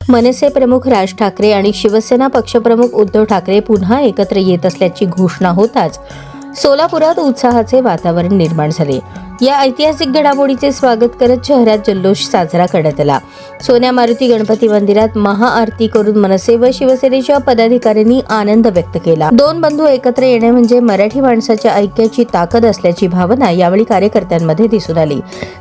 मनसे प्रमुख राज ठाकरे आणि शिवसेना पक्षप्रमुख उद्धव ठाकरे पुन्हा एकत्र येत असल्याची घोषणा होताच सोलापुरात उत्साहाचे वातावरण निर्माण झाले। या ऐतिहासिक घडामोडीचे स्वागत करत शहरात जल्लोष साजरा करण्यात आला। सोन्या मारुती गणपती मंदिरात महाआरती करून मनसे व शिवसेनेच्या पदाधिकाऱ्यांनी आनंद व्यक्त केला। दोन बंधू एकत्र येणे म्हणजे मराठी माणसाच्या ऐक्याची ताकद असल्याची भावना यावेळी कार्यकर्त्यांमध्ये दिसून आली।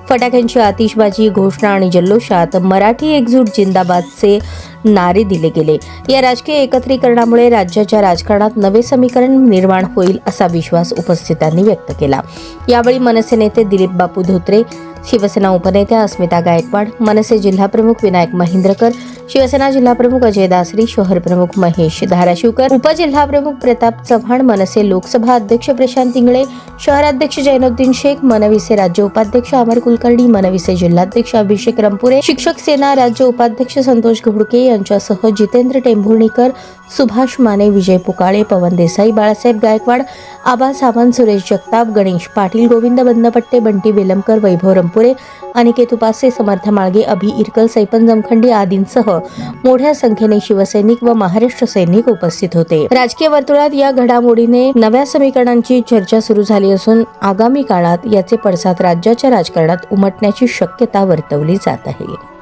फटाक्यांची आतिषबाजी, घोषणा आणि जल्लोषात मराठी एकजूट जिंदाबादचे नारे दिले गेले। या राजकीय एकत्रीकरणामुळे राज्याच्या राजकारणात नवे समीकरण निर्माण होईल असा विश्वास उपस्थितांनी व्यक्त केला। यावेळी मनसे नेते दिलीप बापू धोत्रे, शिवसेना उपनेत्या अस्मिता गायकवाड, मनसे जिल्हाप्रमुख विनायक महेंद्रकर, शिवसेना जिल्हाप्रमुख अजय दासरी, शहर प्रमुख महेश धाराशिवकर, उपजिल्हाप्रमुख प्रताप चव्हाण, मनसे लोकसभा अध्यक्ष प्रशांत इंगळे, शहराध्यक्ष जैनुद्दीन शेख, मनविसे राज्य उपाध्यक्ष अमर कुलकर्णी, मनविसे जिल्हाध्यक्ष अभिषेक रंपुरे, शिक्षक सेना राज्य उपाध्यक्ष संतोष घोडके यांच्यासह जितेंद्र टेंभुर्णीकर, सुभाष माने, विजय पुकाळे, पवन देसाई, बाळासाहेब गायकवाड, आबा सावंत, सुरेश जगताप, गणेश पाटील, गोविंद बंदपट्टे, बंटी बेलमकर, वैभव रंपुरे, अनिकेत उपासे, समर्थ माळगे, अभि इरकल, सैपन जमखंडी आदींसह मोठ्या संख्येने शिवसैनिक व महाराष्ट्र सैनिक उपस्थित होते। राजकीय वर्तुळात या घडामोडीने नव्या समीकरणांची चर्चा सुरू झाली असून आगामी काळात याचे पडसाद राज्याच्या राजकारणात उमटण्याची शक्यता वर्तवली जात आहे।